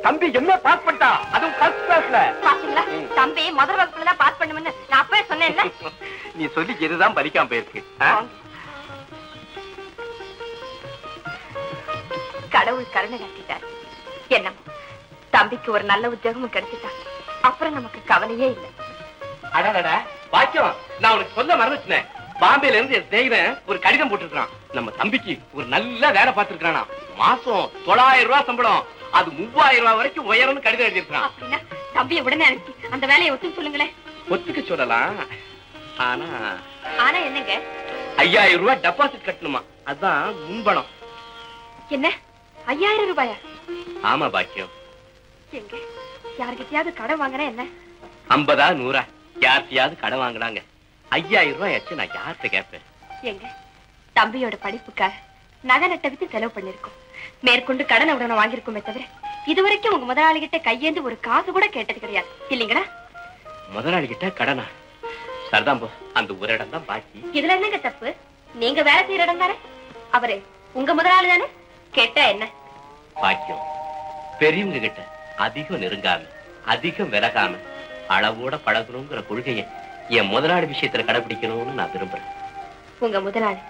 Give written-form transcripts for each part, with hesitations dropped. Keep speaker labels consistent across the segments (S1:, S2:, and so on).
S1: தம்பி என்ன பாஸ் பண்ணிட்டா, அதுவும் ஃபர்ஸ்ட் கிளாஸ்ல.
S2: பாத்தீங்களா, தம்பி முதல் வகுப்புல தான் பாஸ் பண்ணுவேன்னு நான் அப்பவே சொன்னேன்ல.
S1: நீ சொல்லி எதுதான் பலிக்காம போயிருக்கு.
S2: கடவுள் கருணை காட்டிட்டார். என்னமோ தம்பிக்கு ஒரு நல்ல உத்தியோகமும் கிடைச்சிட்டா, அப்புறம் நமக்கு கவலையே இல்லை.
S1: அடடா பாக்கியம், நான் உனக்கு சொல்ல மறந்துட்டேன். பாம்பேல இருந்து என் சிநேகிதன் ஒரு கடிதம் போட்டிருக்கான். நம்ம தம்பிக்கு ஒரு நல்ல வேலை பார்த்திருக்கானா, மாசம் 900 ரூபாய் சம்பளம், அது 3000 ரூபாய் வரைக்கும் உயரம்னு கடிதம் எழுதியிருக்கான்.
S2: அப்படின்னா தம்பியை உடனே அனுப்பி அந்த வேலையை ஒத்துக்க சொல்லுங்களேன்.
S1: ஒத்துக்க சொல்லலாம், ஆனா
S2: ஆனா என்னங்க,
S1: 5000 ரூபாய் டெபாசிட் கட்டணுமா, அதான் முன்பணம்.
S2: என்ன 5000 ரூபாயா?
S1: ஆமா பாக்கியம்.
S2: எங்க யார்கிட்டயாவது கடன் வாங்கினா என்ன?
S1: 50 100 யார்கிட்டயாவது கடன் வாங்கினாங்க 5000 ரூபாய் ஆச்சு, நான் யார்கிட்ட கேட்பேன்?
S2: எங்க தம்பியோட படிப்புக்காக நகை நட்டை வித்து செலவு பண்ணிருக்கோம். மேற்கொண்டு கடனை உடனே வாங்கிருக்கோமே தவிர இதுவரைக்கும் உங்க முதலாளி கிட்ட கையேந்து ஒரு காசு கூட கேட்டது கிடையாது இல்லீங்களா?
S1: முதலாளி கிட்ட கடனா? சரிதான் போ, அந்த ஒரு இடம் தான் பாக்கி.
S2: இதுல என்னங்க தப்பு? நீங்க வேலை செய்யற இடம் தானே, அவரு உங்க முதலாளி தானே, கேட்டா என்ன?
S1: பாக்கியம், பெரியவங்க கிட்ட அதிகம் நெருங்காம அதிகம் விலகாம அளவோட பழகணுங்கிற கொள்கையை என் முதலாளி விஷயத்துல கடைபிடிக்கணும்னு நான் விரும்புறேன்.
S2: உங்க முதலாளி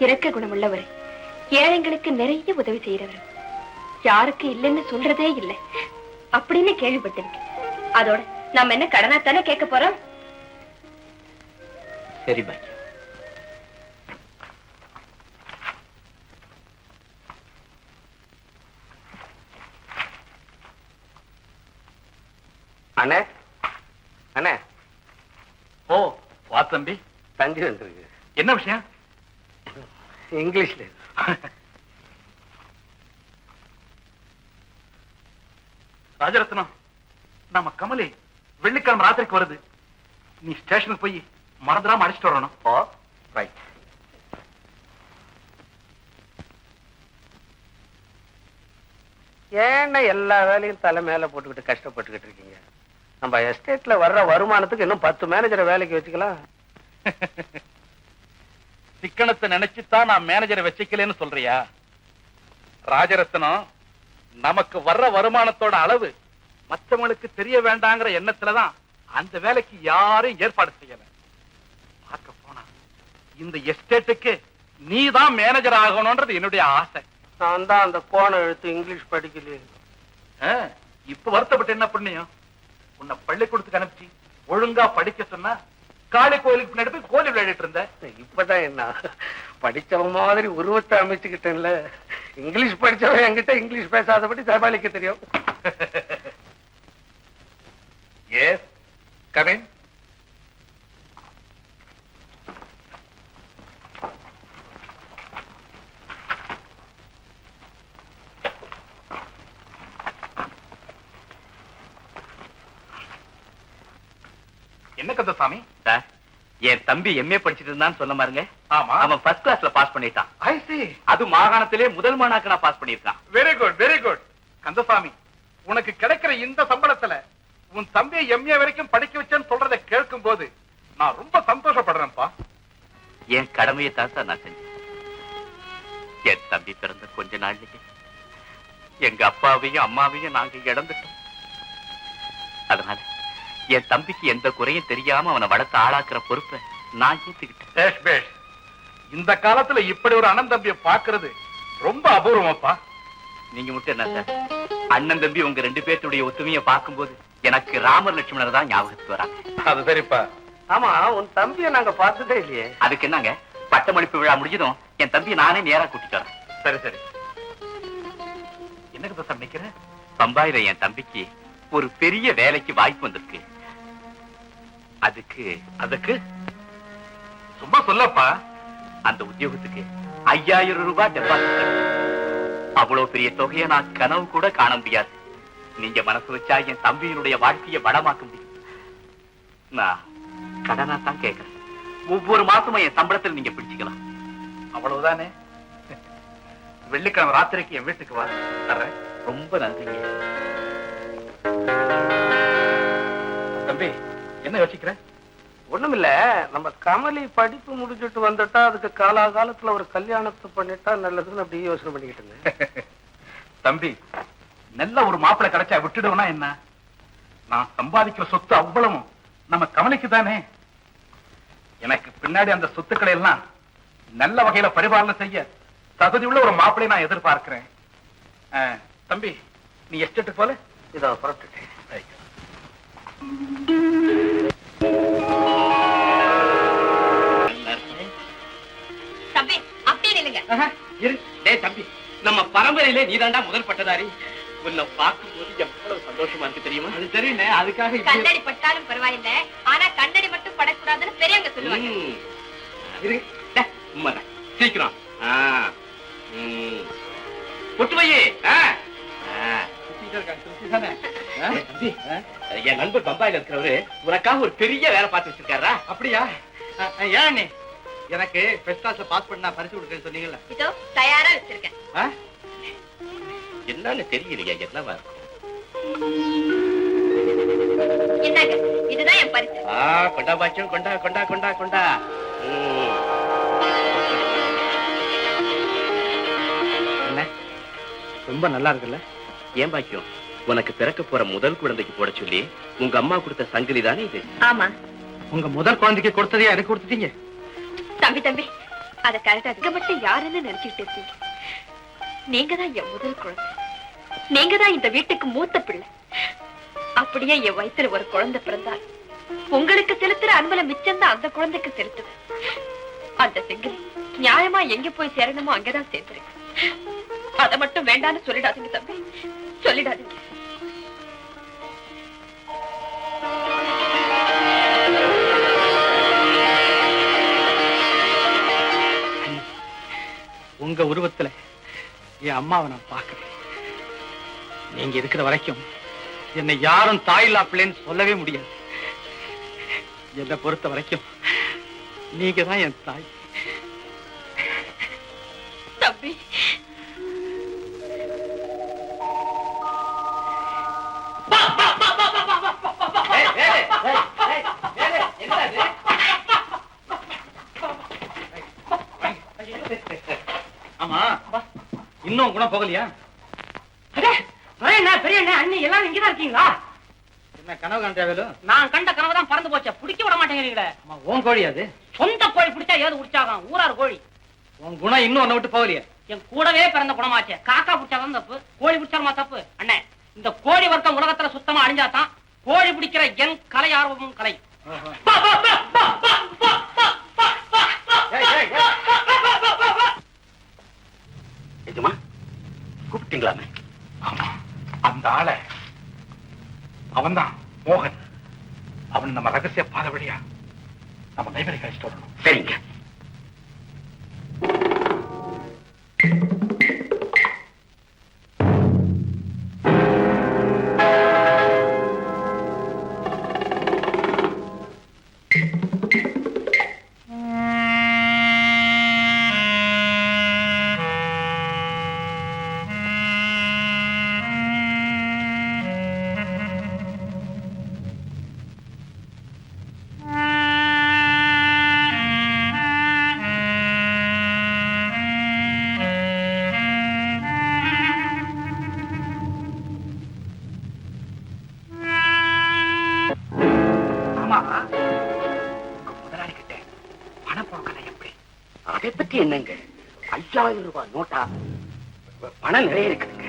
S2: இரக்க குணமுள்ளவர், ஏழைங்களுக்கு நிறைய உதவி செய்யறவர், யாருக்கு இல்லைன்னு சொல்றதே இல்லை அப்படின்னு கேள்விப்பட்டிருக்கேன். அதோட நம்ம என்ன கடனா தானே கேட்க போறோம்?
S1: சரி பாக்கியம். அண்ணே அண்ணே.
S3: ஓ வா தம்பி.
S1: தம்பி வந்துருக்கு.
S3: என்ன விஷயம்?
S1: இங்கிலீஷ்ல.
S3: ராஜரத்னம், நம்ம கமலி வெள்ளிக்கிழமை ராத்திரிக்கு வருது. நீ ஸ்டேஷனுக்கு போய் மறந்துடாம அடிச்சுட்டு வரணும்.
S1: ஓ ரைட். ஏன்னா எல்லா வேலையும் தலை மேல போட்டுக்கிட்டு கஷ்டப்பட்டுக்கிட்டு இருக்கீங்க? நம்ம எஸ்டேட்ல வர்ற வருமானத்துக்கு இன்னும் 10 மேனேஜரை வேலைக்கு வச்சுக்கலாம்.
S3: சிக்கனத்தை நினைச்சுதான் நான் மேனேஜரை வச்சுக்கலன்னு சொல்றியா? ராஜரத்னம், நமக்கு வர்ற வருமானத்தோட அளவு மற்றவங்களுக்கு தெரிய வேண்டாங்கிற எண்ணத்துலதான் அந்த வேலைக்கு யாரும் ஏற்பாடு செய்யல. பார்க்க போனா இந்த எஸ்டேட்டுக்கு நீதான் மேனேஜர் ஆகணும்ன்றது என்னுடைய ஆசை.
S1: நான் தான் அந்த கோணம் எழுத்து இங்கிலீஷ் படிக்கலையே.
S3: இப்ப வருத்தப்பட்டு என்ன பண்ணியும்? உன்னை பள்ளிக்கூடத்துக்கு அனுப்பிச்சு ஒழுங்கா படிக்க சொன்னா காளி கோயிலுக்கு பின்னாடி போய் கோலி விளையாடிட்டு இருந்த.
S1: இப்பதான் என்ன படிச்சவன் மாதிரி உருவத்தை அமைச்சுக்கிட்டேன்ல. இங்கிலீஷ் படிச்சவன் என்கிட்ட இங்கிலீஷ் பேசாதபடி சமாளிக்க தெரியும்.
S3: Yes come in. என்ன கந்தசாமி?
S1: சார், என் தம்பி எம்ஏ படிச்சிட்டு இருந்தான்னு சொன்ன பாருங்க.
S3: ஆமா,
S1: அவன் ஃபர்ஸ்ட் கிளாஸ்ல பாஸ் பண்ணிட்டான்.
S3: ஐ சி.
S1: அது மாகாணத்திலே முதல் மாணாக்கனா பாஸ் பண்ணிருக்கான்.
S3: Very good very good. Kandasamy, உனக்கு கிடைக்கிற இந்த சம்பளத்துல உன் தம்பியை எம்ஏ வரைக்கும் படிக்க வச்சேன்னு சொல்றதை கேட்கும் போது நான் ரொம்ப சந்தோஷப்படுறேன்ப்பா.
S1: என் கடமையை தான் சார் நான் செஞ்சேன். என் தம்பி பிறந்த கொஞ்ச நாள்லயே எங்க அப்பாவையும் அம்மாவையும் நாங்க இழந்துட்டோம். அதனால என் தம்பிக்கு எந்த குறையும் தெரியாம அவனை வளர்த்து ஆளாக்குற பொறுப்பை நான் ஏத்துக்கிட்டேன்.
S3: இந்த காலத்துல இப்படி ஒரு அண்ணன் தம்பியை பாக்குறது ரொம்ப அபூர்வமாப்பா.
S1: நீங்க மட்டும் என்ன சார், அண்ணன் தம்பி உங்க 2 பேர்த்துடைய ஒத்துமையை பார்க்கும்போது எனக்கு ராமர் லட்சுமணர் தான் ஞாபகத்துக்கு வராங்க.
S3: அது சரிப்பா.
S1: ஆமா, உன் தம்பியை நாங்க பார்த்ததே இல்லையே. அதுக்கு என்னங்க, பட்டமளிப்பு விழா முடிஞ்சதும் என் தம்பியை நானே நேரா கூட்டிட்டு வரேன்.
S3: சரி சரி. என்னக்கு சார் நிக்கிறேன்?
S1: பம்பாயில என் தம்பிக்கு ஒரு பெரிய வேலைக்கு வாய்ப்பு வந்திருக்கு. அதுக்கு
S3: சும்மா சொல்லப்பா.
S1: அந்த உத்தியோகத்துக்கு 5000 ரூபாய் டெபாசிட். அவ்வளவு பெரிய தொகையை நான் கனவு கூட காண முடியாது. நீங்க மனசு வச்சா என் தம்பியினுடைய வாழ்க்கையை வளமாக்க முடியும். நான் கடனா தான் கேட்கிறேன். ஒவ்வொரு மாசமும் என் சம்பளத்தில் நீங்க பிடிச்சுக்கலாம்.
S3: அவ்வளவுதானே? வெள்ளிக்கிழமை ராத்திரிக்கு என் வீட்டுக்கு வா, தர்றேன்.
S1: ரொம்ப நன்றிங்க
S3: தம்பி. என்ன யோசிக்கிற?
S1: ஒண்ணுமில்ல, நம்ம கமலி படிப்பு முடிஞ்சிட்டு வந்துட்டா அதுக்கு காலாகாலத்துல ஒரு கல்யாணத்தை பண்ணிட்டா நல்லதுன்னு அப்படியே யோசனை பண்ணிக்கிட்டு இருந்தேன்.
S3: தம்பி, நல்ல ஒரு மாப்பிள்ளை கிடைச்சா விட்டுடுவனா என்ன? நான் சம்பாதிக்கிற சொத்து அவ்வளவும் நம்ம கவனிக்கு தானே. எனக்கு பின்னாடி அந்த சொத்துக்களை எல்லாம் நல்ல வகையில பரிபாலனை செய்ய தகுதியுள்ள ஒரு மாப்பிள்ளை நான் எதிர்பார்க்கிறேன். தம்பி, நீ எஸ்டேட்டு போல இதோ புறப்பட்டுட்டேன்.
S2: தம்பி அப்படியே நில்லுங்க.
S1: தம்பி, நம்ம பரம்பரையிலே நீதாண்டா முதல் பட்டதாரி. உன்னை பார்க்கும்போது எவ்வளவு சந்தோஷமா இருக்கு தெரியுமா? அது தெரியும். அதுக்காக
S2: கண்ணடி பட்டாலும் பரவாயில்ல, ஆனா கண்ணடி மட்டும் படக்கூடாதுன்னு பெரியவங்க சொல்லுவாங்க.
S1: சீக்கிரம் பொட்டு வையே. என் நண்பர் பம்பாயில இருக்கிறவரு உனக்காக ஒரு பெரிய வேலை பார்த்து வச்சிருக்காரா?
S4: அப்படியா? ஏன் எனக்கு ஃபர்ஸ்ட் கிளாஸ்ல பாஸ் பண்ணா பரிசு கொடுக்கன்னு சொன்னீங்கல்ல?
S2: இதோ தயாரா வச்சிருக்கேன்.
S1: என்னன்னு தெரியலையா? என்னவா இருக்கும்?
S2: என்னங்க, இதுதான் என் பரிசு.
S1: கொண்டா பாச்சம், கொண்டா கொண்டா கொண்டா கொண்டா.
S4: என்ன ரொம்ப நல்லா இருக்குல்ல?
S1: ஏன் பாக்கியம், உனக்கு பிறக்க போற முதல் குழந்தைக்கு போட சொல்லி உங்க அம்மா கொடுத்த சங்கிலி தானே இது?
S2: ஆமா.
S4: உங்க முதல் குழந்தைக்கு கொடுத்ததே எனக்கு கொடுத்துட்டீங்க.
S2: தம்பி தம்பி, அத கரெக்டா அதுக்கு மட்டும் யாருன்னு நினைச்சிட்டு இருக்கீங்க? நீங்க தான் என் முதல் குழந்தை. நீங்க தான் இந்த வீட்டுக்கு மூத்த பிள்ளை. அப்படியே என் வயித்துல ஒரு குழந்தை பிறந்தால் உங்களுக்கு செலுத்துற அன்பல மிச்சம் தான் அந்த குழந்தைக்கு செலுத்துவேன். அந்த செங்கிலி நியாயமா எங்க போய் சேரணுமோ அங்கதான் சேர்ந்துருக்கு. அதை மட்டும் வேண்டான்னு சொல்லிடாதீங்க தம்பி, சொல்லிடாதீங்க.
S4: உங்க உருவத்துல என் அம்மாவை நான் பார்க்கிறேன். நீங்க இருக்கிற வரைக்கும் என்னை யாரும் தாயில்லா பிள்ளைன்னு சொல்லவே முடியாது. என்னை பொறுத்த வரைக்கும் நீங்க தான் என் தாய்.
S2: தம்பி,
S4: ஆமா, இன்னும் குணம் போகலையா?
S5: பெரிய அண்ணி எல்லாரும் இங்கதான் இருக்கீங்களா?
S4: என்ன கனவு காண்றாவேலும்?
S5: நான் கண்ட கனவு தான் பறந்து போச்ச. பிடிக்க விட மாட்டேங்கிறீங்களே.
S4: உன் கோழி அது?
S5: சொந்த கோழி பிடிச்சா ஏது உற்சாகம்? ஊரார் கோழி.
S4: உன் குணம் இன்னும் ஒன்ன விட்டு போகலையா?
S5: என் கூடவே பிறந்த குணமாச்சே. காக்கா பிடிச்சாதான் தப்பு, கோழி பிடிச்சாலுமா தப்பு? அண்ணே, இந்த கோழி வர்க்கம் உலகத்துல சுத்தமா அழிஞ்சாதான் கோழி பிடிக்கிற என் கலை ஆர்வமும் கலை.
S1: எஜமா, கூப்பிட்டீங்களாமே?
S3: ஆமா, அந்த ஆளை அவன்தான் மோகன். அவன் நம்ம ரகசிய பாத வழியா நம்ம லைப்ரரி கழிச்சுட்டு வரணும்.
S1: சரிங்க. அதை பத்தி என்னங்க? 5000 ரூபாய் நோட்டா? பணம் நிறைய இருக்குதுங்க.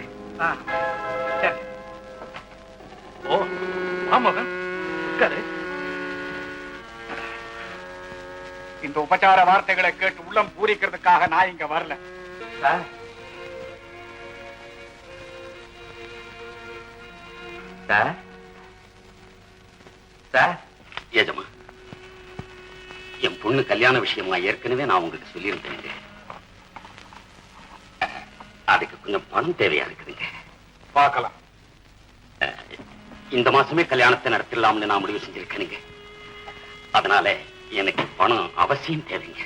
S3: ஓ, ஆமாங்க. இந்த உபச்சார வார்த்தைகளை கேட்டு உள்ளம் பூரிக்கிறதுக்காக நான் இங்க வரல.
S1: ஏஜமா, என் பொண்ணு கல்யாண விஷயமா ஏற்கனவே நான் உங்களுக்கு சொல்லியிருந்தேங்க. அதுக்கு கொஞ்சம் பணம் தேவையா இருக்குதுங்க.
S3: பார்க்கலாம்.
S1: இந்த மாசமே கல்யாணத்தை நடத்திடலாம்னு நான் முடிவு செஞ்சிருக்கேனுங்க. அதனால எனக்கு பணம் அவசியம் தேவைங்க.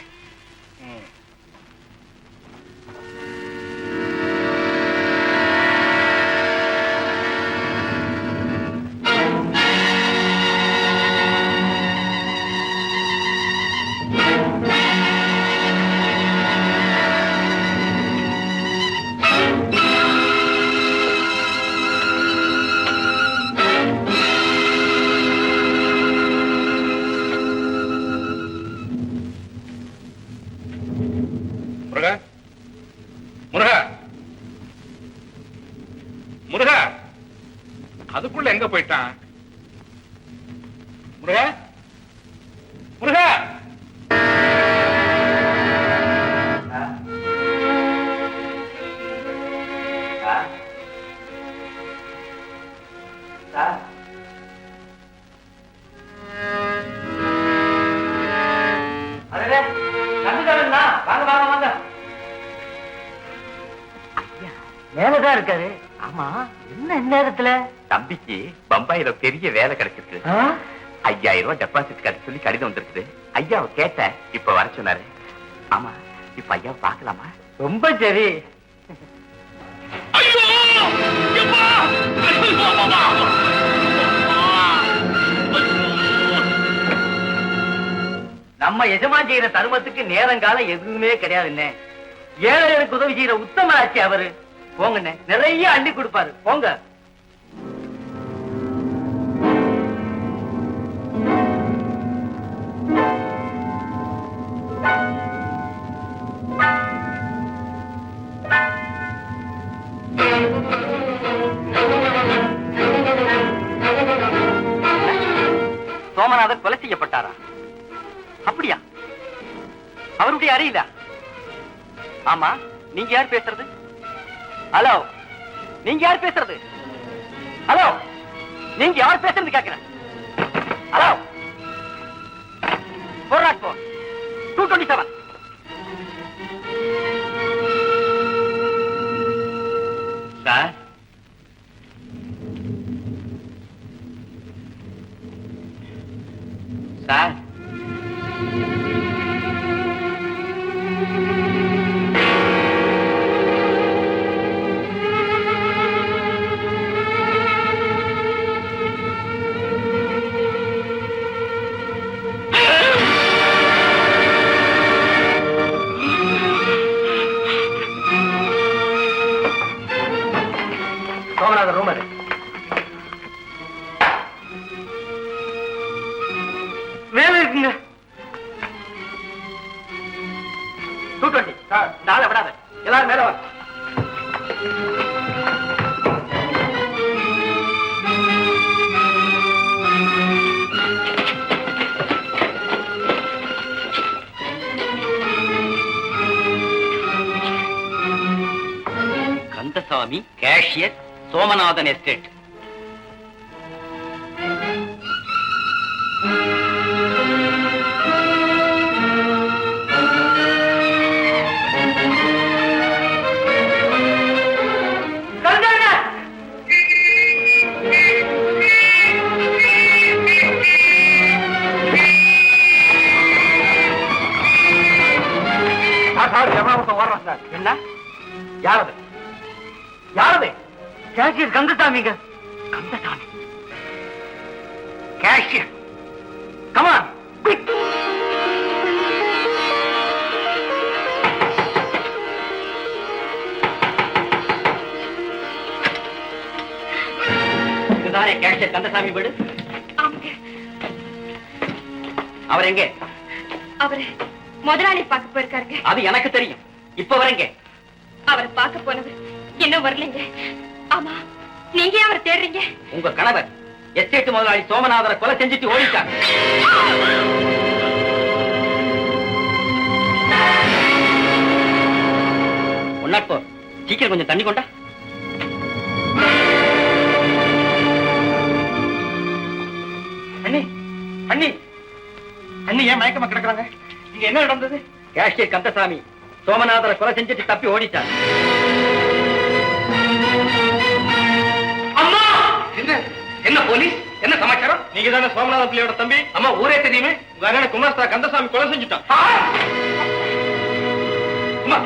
S3: முருகா, அதுக்குள்ள எங்க போயிட்டான்? முருகா, முருகா!
S5: மேலதான் இருக்காரு. ஆமா, என்ன நேரத்துல?
S1: தம்பிக்கு பம்பாயில பெரிய வேலை கிடைச்சிருக்கு. 5000 ரூபாய் டெபாசிட் கட்ட சொல்லி கடிதம் வந்திருக்குது. ஐயாவை கேட்டேன், இப்ப வர சொன்னாரு. ஆமா, இப்ப ஐயாவை பார்க்கலாமா?
S5: ரொம்ப சரி. நம்ம எஜமான் செய்யற தர்மத்துக்கு நேரங்காலம் எதுவுமே கிடையாதுண்ணே. ஏழைகளுக்கு உதவி செய்யற உத்தம ஆட்சி அவரு. போங்கண்ணே, நிறைய அள்ளி கொடுப்பாரு. போங்க. சோமநாதன் கொலை செய்யப்பட்டாரா? அப்படியா? அவருடைய அறையில? ஆமா, நீங்க யார் பேசுறது? ஹலோ, நீங்க யார் பேசுறது? ஹலோ, நீங்க யார் பேசுறது கேட்கிறேன். Hello, 404 227.
S1: Sir, sir,
S5: Somanathan room அது. வேலை இருக்குங்க. 220. நாளை விடாத, எல்லாரும் மேல வா.
S1: Kandasamy, cashier, Somanathan estate.
S5: என்ன? யாரது? யாரது? கேஷியர் கந்தசாமிங்க. கந்தசாமி கேஷியர். Come on, quick. இதுதானே கேஷியர் கந்தசாமி வீடு? அவர் எங்கே?
S2: அவரு முதலாளி பார்க்க போயிருக்காருங்க.
S5: அது எனக்கு தெரியும். இப்ப வரங்க.
S2: அவரை பார்க்க போனவர் இன்னும் வரலைங்க. ஆமா, நீங்க அவரை தேடுறீங்க?
S5: உங்க கணவர் எஸ்டேட் முதலாளி சோமநாதரை கொலை செஞ்சுட்டு ஓடிட்டாங்க. ஒன்னாட்போ, சீக்கிரம் கொஞ்சம் தண்ணி கொண்டா. அண்ணி, அண்ணி, அண்ணி ஏன் மயக்கமா கிடக்குறாங்க? இங்க என்ன நடந்தது? கேஷியர் கந்தசாமி சோமநாதரை கொலை செஞ்சுட்டு தப்பி ஓடிட்டாங்க. அம்மா! என்ன போலீஸ்? என்ன சமாச்சாரம்? நீங்க தானே சோமநாத பிள்ளையோட தம்பி? அம்மா, ஊரே தெரியுமே. உங்க அண்ணன் குமாஸ்தா கந்தசாமி கொலை செஞ்சுட்டான். அம்மா,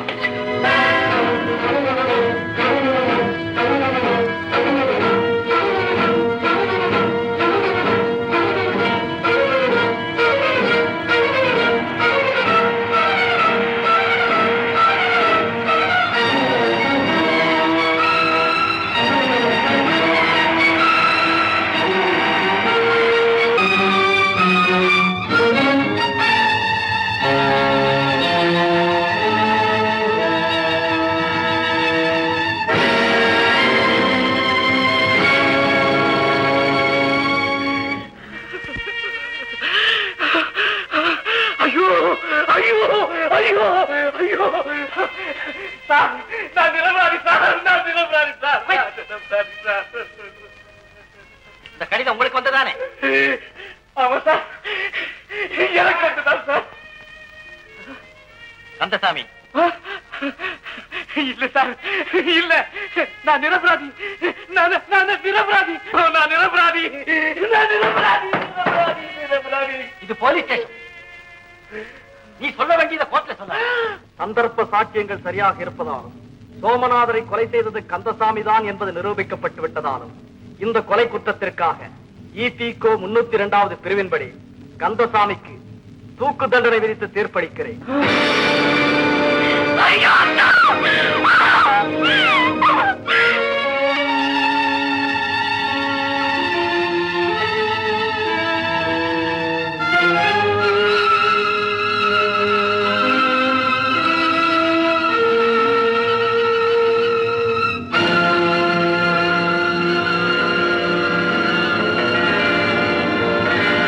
S3: ஆமா சார், எனக்கு அதுதான் சார்.
S5: கந்தசாமி,
S3: இல்ல சார், இல்ல, நான் நிரபராதி, நான் நிரபராதி, நான் நிரபராதி, நான் நிரபராதி, நிரபராதி, நிரபராதி.
S5: இது போலீஸ் ஸ்டேஷன். நீ சொல்ல வேண்டியதை கோர்ட்ல சொல்ல.
S4: சந்தர்ப்ப சாட்சியங்கள் சரியாக இருப்பதாலும் சோமநாதரை கொலை செய்தது கந்தசாமி தான் என்பது நிரூபிக்கப்பட்டு விட்டதாலும் இந்த கொலை குற்றத்திற்காக EPCO 302வது பிரிவின்படி கந்தசாமிக்கு தூக்கு தண்டனை விதித்து தீர்ப்பளிக்கிறேன்.
S1: ஐயா,